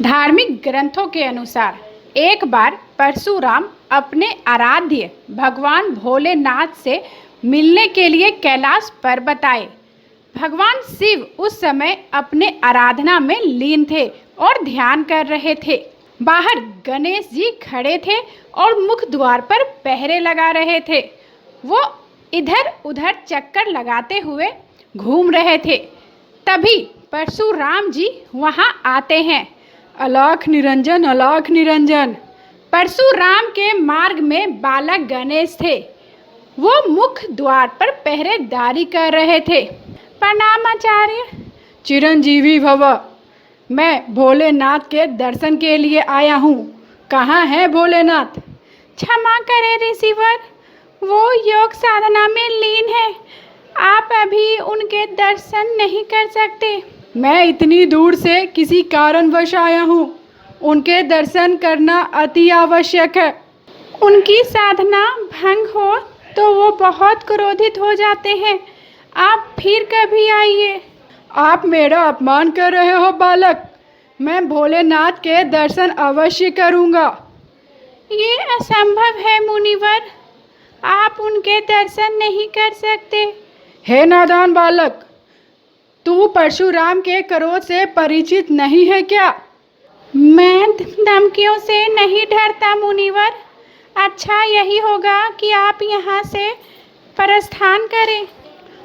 धार्मिक ग्रंथों के अनुसार एक बार परशुराम अपने आराध्य भगवान भोलेनाथ से मिलने के लिए कैलाश पर्वत आए। भगवान शिव उस समय अपने आराधना में लीन थे और ध्यान कर रहे थे। बाहर गणेश जी खड़े थे और मुख द्वार पर पहरे लगा रहे थे। वो इधर उधर चक्कर लगाते हुए घूम रहे थे। तभी परशुराम जी वहाँ आते हैं। अलाख निरंजन, अलाख निरंजन। परशुराम के मार्ग में बालक गणेश थे। वो मुख द्वार पर पहरेदारी कर रहे थे। प्रणाम आचार्य। चिरंजीवी भव। मैं भोलेनाथ के दर्शन के लिए आया हूँ। कहाँ है भोलेनाथ? क्षमा करें ऋषिवर, वो योग साधना में लीन है। आप अभी उनके दर्शन नहीं कर सकते। मैं इतनी दूर से किसी कारणवश आया हूँ। उनके दर्शन करना अति आवश्यक है। उनकी साधना भंग हो तो वो बहुत क्रोधित हो जाते हैं। आप फिर कभी आइए। आप मेरा अपमान कर रहे हो बालक। मैं भोलेनाथ के दर्शन अवश्य करूँगा। ये असंभव है मुनिवर, आप उनके दर्शन नहीं कर सकते। हे नादान बालक, तू परशुराम के क्रोध से परिचित नहीं है क्या? मैं धमकियों से नहीं डरता मुनिवर। अच्छा यही होगा कि आप यहाँ से प्रस्थान करें।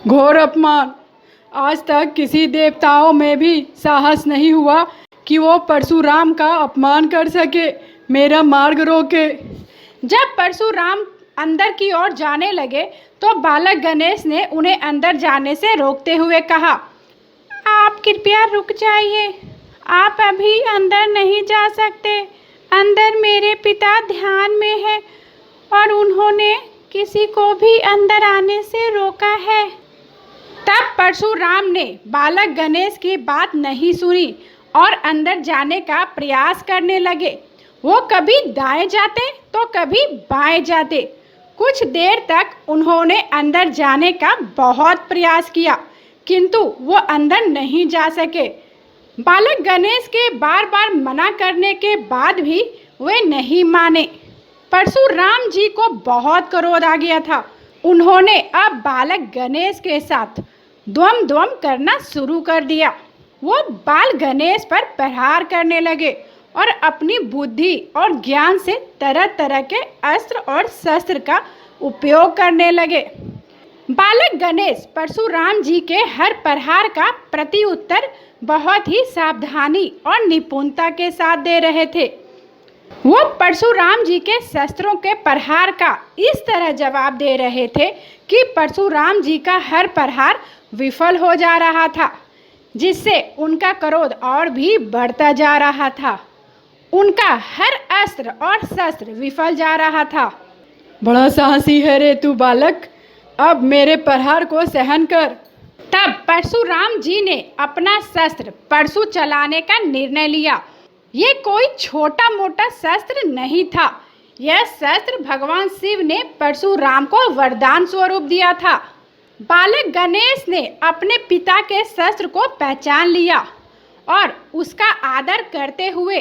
घोर अपमान। आज तक किसी देवताओं में भी साहस नहीं हुआ कि वो परशुराम का अपमान कर सके, मेरा मार्ग रोके। जब परशुराम अंदर की ओर जाने लगे तो बालक गणेश ने उन्हें अंदर जाने से रोकते हुए कहा, आप कृपया रुक जाइए। आप अभी अंदर नहीं जा सकते। अंदर मेरे पिता ध्यान में है और उन्होंने किसी को भी अंदर आने से रोका है। तब परशुराम ने बालक गणेश की बात नहीं सुनी और अंदर जाने का प्रयास करने लगे। वो कभी दाएं जाते तो कभी बाएं जाते। कुछ देर तक उन्होंने अंदर जाने का बहुत प्रयास किया, किंतु वो अंदर नहीं जा सके। बालक गणेश के बार बार मना करने के बाद भी वे नहीं माने। परशुराम जी को बहुत क्रोध आ गया था। उन्होंने अब बालक गणेश के साथ द्वंद्व करना शुरू कर दिया। वो बाल गणेश पर प्रहार करने लगे और अपनी बुद्धि और ज्ञान से तरह तरह के अस्त्र और शस्त्र का उपयोग करने लगे। बालक गणेश परशुराम जी के हर प्रहार का प्रत्युत्तर बहुत ही सावधानी और निपुणता के साथ दे रहे थे। वो परशुराम जी के शस्त्रों के प्रहार का इस तरह जवाब दे रहे थे कि परशुराम जी का हर प्रहार विफल हो जा रहा था, जिससे उनका क्रोध और भी बढ़ता जा रहा था। उनका हर अस्त्र और शस्त्र विफल जा रहा था। बड़ा साहसी है रे तू बालक, अब मेरे प्रहार को सहन कर। तब परशुराम जी ने अपना शस्त्र परशु चलाने का निर्णय लिया। ये कोई छोटा मोटा शस्त्र नहीं था। यह शस्त्र भगवान शिव ने परशुराम को वरदान स्वरूप दिया था। बालक गणेश ने अपने पिता के शस्त्र को पहचान लिया और उसका आदर करते हुए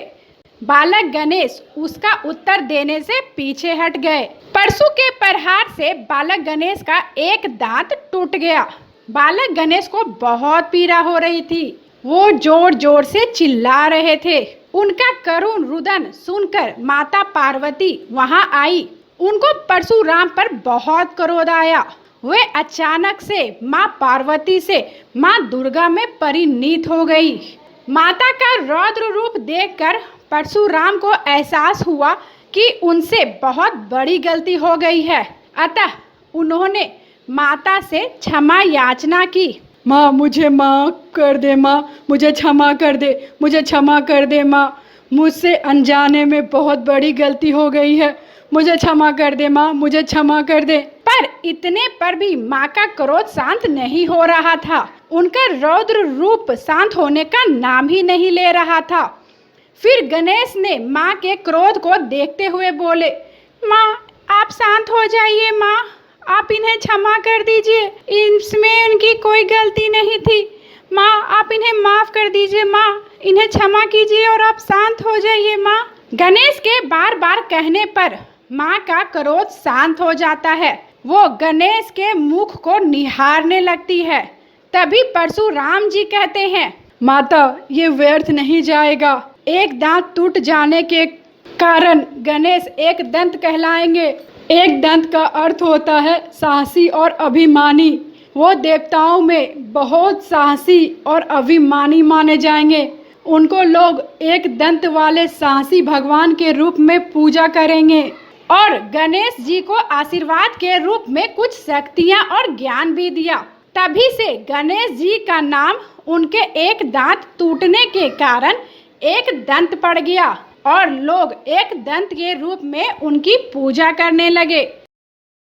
बालक गणेश उसका उत्तर देने से पीछे हट गए। परशु के प्रहार से बालक गणेश का एक दांत टूट गया। बालक गणेश को बहुत पीड़ा हो रही थी। वो जोर जोर से चिल्ला रहे थे। उनका करुण रुदन सुनकर माता पार्वती वहां आई। उनको परशुराम पर बहुत क्रोध आया। वे अचानक से माँ पार्वती से माँ दुर्गा में परिणीत हो गई। माता का रौद्र रूप देखकर परशुराम को एहसास हुआ कि उनसे बहुत बड़ी गलती हो गई है। अतः उन्होंने माता से क्षमा याचना की। माँ मुझे माफ़ कर दे, माँ मुझे क्षमा कर दे, मुझे क्षमा कर दे माँ। मुझसे अनजाने में बहुत बड़ी गलती हो गई है। मुझे क्षमा कर दे माँ, मुझे क्षमा कर दे। पर इतने पर भी माँ का क्रोध शांत नहीं हो रहा था। उनका रौद्र रूप शांत होने का नाम ही नहीं ले रहा था। फिर गणेश ने माँ के क्रोध को देखते हुए बोले, माँ आप शांत हो जाइए माँ, आप इन्हें क्षमा कर दीजिए। इसमें उनकी कोई गलती नहीं थी। माँ आप इन्हें माफ कर दीजिए, माँ इन्हें क्षमा कीजिए और आप शांत हो जाइए माँ। गणेश के बार बार कहने पर माँ का क्रोध शांत हो जाता है। वो गणेश के मुख को निहारने लगती है। तभी परशुराम जी कहते हैं, माता ये व्यर्थ नहीं जाएगा। एक दांत टूट जाने के कारण गणेश एक दंत कहलाएंगे। एक दंत का अर्थ होता है साहसी और अभिमानी। वो देवताओं में बहुत साहसी और अभिमानी माने जाएंगे। उनको लोग एक दंत वाले साहसी भगवान के रूप में पूजा करेंगे और गणेश जी को आशीर्वाद के रूप में कुछ शक्तियां और ज्ञान भी दिया। तभी से गणेश जी का नाम उनके एक दांत टूटने के कारण एक दंत पड़ गया और लोग एक दंत के रूप में उनकी पूजा करने लगे।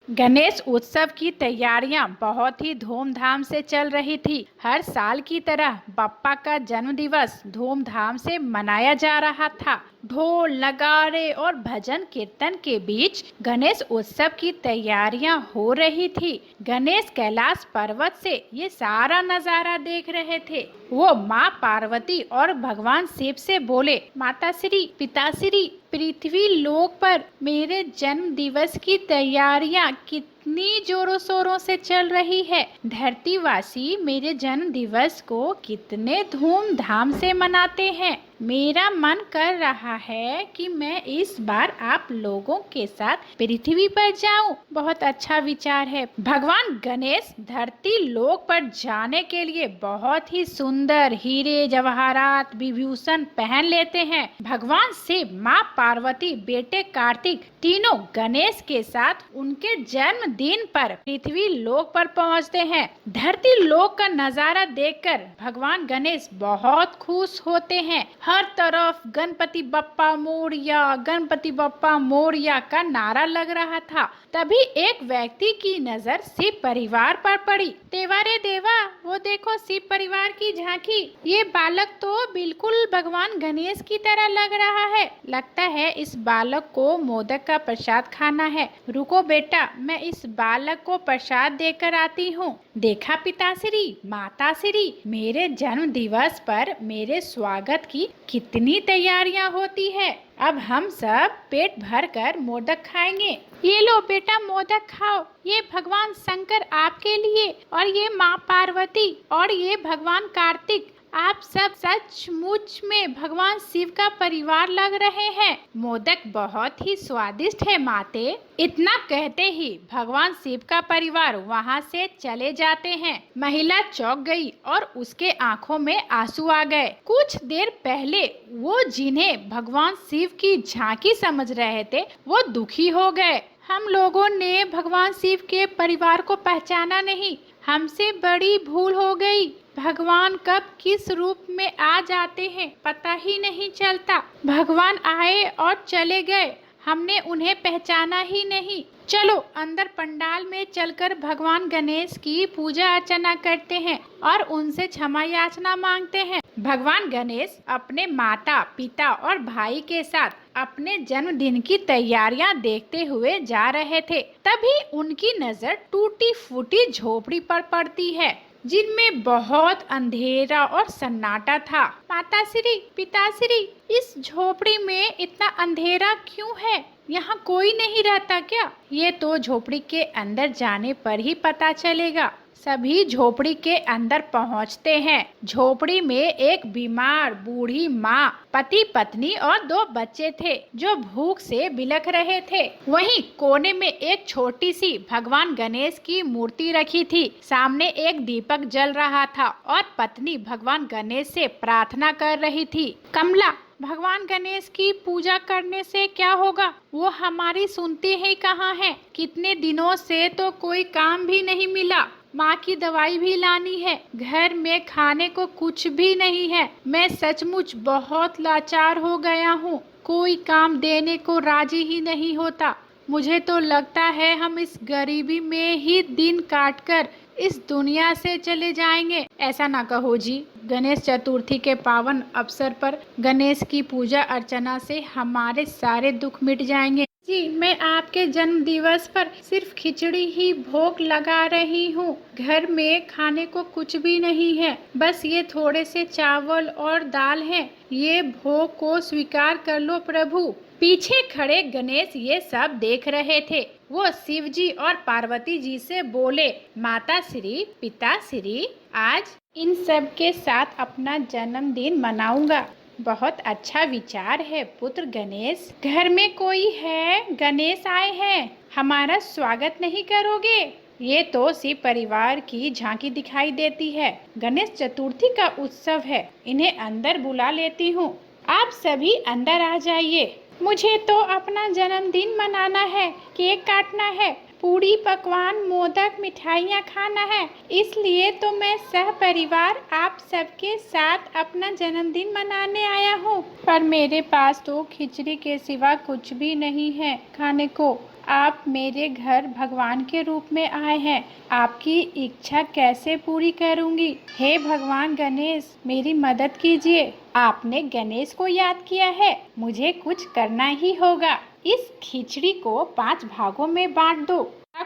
गणेश उत्सव की तैयारियां बहुत ही धूमधाम से चल रही थी। हर साल की तरह बप्पा का जन्मदिवस धूमधाम से मनाया जा रहा था। ढोल नगाड़े और भजन कीर्तन के बीच गणेश उत्सव की तैयारियां हो रही थी। गणेश कैलाश पर्वत से ये सारा नजारा देख रहे थे। वो माँ पार्वती और भगवान शिव से बोले, माताश्री पिताश्री, पृथ्वी लोक पर मेरे जन्म दिवस की तैयारियां कितनी जोरों शोरों से चल रही है। धरतीवासी मेरे जन्म दिवस को कितने धूमधाम से मनाते हैं। मेरा मन कर रहा है कि मैं इस बार आप लोगों के साथ पृथ्वी पर जाऊं। बहुत अच्छा विचार है। भगवान गणेश धरती लोक पर जाने के लिए बहुत ही सुंदर हीरे जवाहरात विभूषण पहन लेते हैं। भगवान शिव, माँ पार्वती, बेटे कार्तिक तीनों गणेश के साथ उनके जन्मदिन पर पृथ्वी लोक पर पहुंचते हैं। धरती लोक का नजारा देखकर भगवान गणेश बहुत खुश होते हैं। हर तरफ गणपति बप्पा मोरया, गणपति बप्पा मोरया का नारा लग रहा था। तभी एक व्यक्ति की नजर शिव परिवार पर पड़ी। देवा रे देवा, वो देखो शिव परिवार की झांकी। ये बालक तो बिल्कुल भगवान गणेश की तरह लग रहा है। लगता है इस बालक को मोदक का प्रसाद खाना है। रुको बेटा, मैं इस बालक को प्रसाद देकर आती हूँ। देखा पिताश्री, माताश्री, मेरे जन्म दिवस पर मेरे स्वागत की कितनी तैयारियां होती है। अब हम सब पेट भर कर मोदक खाएंगे। ये लो बेटा मोदक खाओ। ये भगवान शंकर आपके लिए और ये माँ पार्वती और ये भगवान कार्तिक, आप सब सचमुच में भगवान शिव का परिवार लग रहे हैं। मोदक बहुत ही स्वादिष्ट है माते। इतना कहते ही भगवान शिव का परिवार वहाँ से चले जाते हैं। महिला चौंक गई और उसके आंखों में आंसू आ गए। कुछ देर पहले वो जिन्हें भगवान शिव की झांकी समझ रहे थे वो दुखी हो गए। हम लोगों ने भगवान शिव के परिवार को पहचाना नहीं। हमसे बड़ी भूल हो गई। भगवान कब किस रूप में आ जाते हैं पता ही नहीं चलता। भगवान आए और चले गए, हमने उन्हें पहचाना ही नहीं। चलो अंदर पंडाल में चलकर भगवान गणेश की पूजा अर्चना करते हैं और उनसे क्षमा याचना मांगते हैं। भगवान गणेश अपने माता पिता और भाई के साथ अपने जन्मदिन की तैयारियां देखते हुए जा रहे थे। तभी उनकी नजर टूटी फूटी झोपड़ी पर पड़ती है जिनमें बहुत अंधेरा और सन्नाटा था। माताश्री पिताश्री, इस झोपड़ी में इतना अंधेरा क्यों है? यहाँ कोई नहीं रहता क्या? ये तो झोपड़ी के अंदर जाने पर ही पता चलेगा। सभी झोपड़ी के अंदर पहुंचते हैं। झोपड़ी में एक बीमार बूढ़ी माँ, पति पत्नी और 2 बच्चे थे जो भूख से बिलख रहे थे। वहीं कोने में एक छोटी सी भगवान गणेश की मूर्ति रखी थी। सामने एक दीपक जल रहा था और पत्नी भगवान गणेश से प्रार्थना कर रही थी। कमला, भगवान गणेश की पूजा करने से क्या होगा? वो हमारी सुनते ही कहाँ हैं? कितने दिनों से तो कोई काम भी नहीं मिला। माँ की दवाई भी लानी है। घर में खाने को कुछ भी नहीं है। मैं सचमुच बहुत लाचार हो गया हूँ। कोई काम देने को राजी ही नहीं होता। मुझे तो लगता है हम इस गरीबी में ही दिन काटकर इस दुनिया से चले जाएंगे। ऐसा ना कहो जी। गणेश चतुर्थी के पावन अवसर पर गणेश की पूजा अर्चना से हमारे सारे दुख मिट जाएंगे। जी, मैं आपके जन्म दिवस पर सिर्फ खिचड़ी ही भोग लगा रही हूँ। घर में खाने को कुछ भी नहीं है, बस ये थोड़े से चावल और दाल हैं। ये भोग को स्वीकार कर लो प्रभु। पीछे खड़े गणेश ये सब देख रहे थे। वो शिव जी और पार्वती जी से बोले, माता श्री, पिता श्री, आज इन सब के साथ अपना जन्मदिन मनाऊंगा। बहुत अच्छा विचार है पुत्र गणेश। घर में कोई है? गणेश आए हैं, हमारा स्वागत नहीं करोगे? ये तो शिव परिवार की झांकी दिखाई देती है। गणेश चतुर्थी का उत्सव है, इन्हें अंदर बुला लेती हूँ। आप सभी अंदर आ जाइए। मुझे तो अपना जन्मदिन मनाना है, केक काटना है, पूरी पकवान, मोदक, मिठाइयाँ खाना है। इसलिए तो मैं सह परिवार आप सबके साथ अपना जन्मदिन मनाने आया हूँ। पर मेरे पास तो खिचड़ी के सिवा कुछ भी नहीं है खाने को। आप मेरे घर भगवान के रूप में आए हैं, आपकी इच्छा कैसे पूरी करूंगी? हे भगवान गणेश, मेरी मदद कीजिए। आपने गणेश को याद किया है, मुझे कुछ करना ही होगा। इस खिचड़ी को 5 भागों में बांट दो।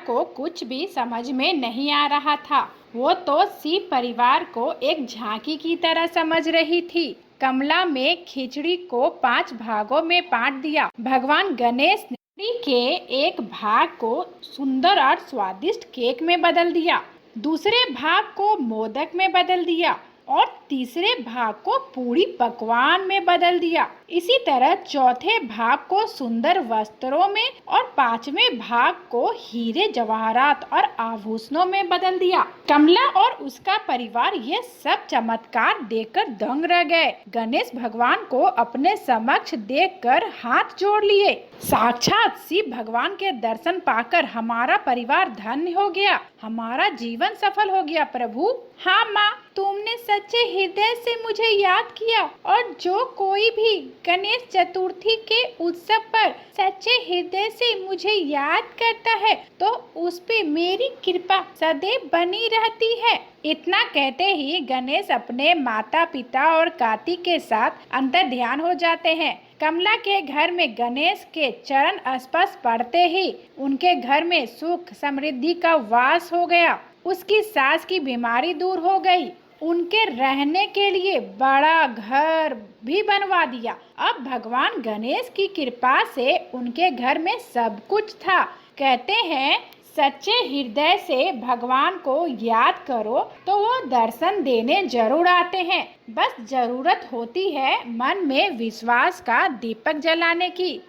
को कुछ भी समझ में नहीं आ रहा था। वो तो शिव परिवार को एक झांकी की तरह समझ रही थी। कमला में खिचड़ी को 5 भागों में बांट दिया। भगवान गणेश ने खिचड़ी के एक भाग को सुंदर और स्वादिष्ट केक में बदल दिया, दूसरे भाग को मोदक में बदल दिया और तीसरे भाग को पूरी पकवान में बदल दिया। इसी तरह चौथे भाग को सुंदर वस्त्रों में और 5वें भाग को हीरे जवाहरात और आभूषणों में बदल दिया। कमला और उसका परिवार ये सब चमत्कार देखकर दंग रह गए। गणेश भगवान को अपने समक्ष देखकर हाथ जोड़ लिए। साक्षात शिव भगवान के दर्शन पाकर हमारा परिवार धन्य हो गया, हमारा जीवन सफल हो गया प्रभु। हाँ माँ, तुमने सच्चे हृदय से मुझे याद किया और जो कोई भी गणेश चतुर्थी के उत्सव पर सच्चे हृदय से मुझे याद करता है तो उस पे मेरी कृपा सदैव बनी रहती है। इतना कहते ही गणेश अपने माता पिता और कार्तिक के साथ अंतर ध्यान हो जाते हैं। कमला के घर में गणेश के चरण स्पर्श पड़ते ही उनके घर में सुख समृद्धि का वास हो गया। उसकी सास की बीमारी दूर हो गई। उनके रहने के लिए बड़ा घर भी बनवा दिया। अब भगवान गणेश की कृपा से उनके घर में सब कुछ था। कहते हैं सच्चे हृदय से भगवान को याद करो तो वो दर्शन देने जरूर आते हैं। बस जरूरत होती है मन में विश्वास का दीपक जलाने की।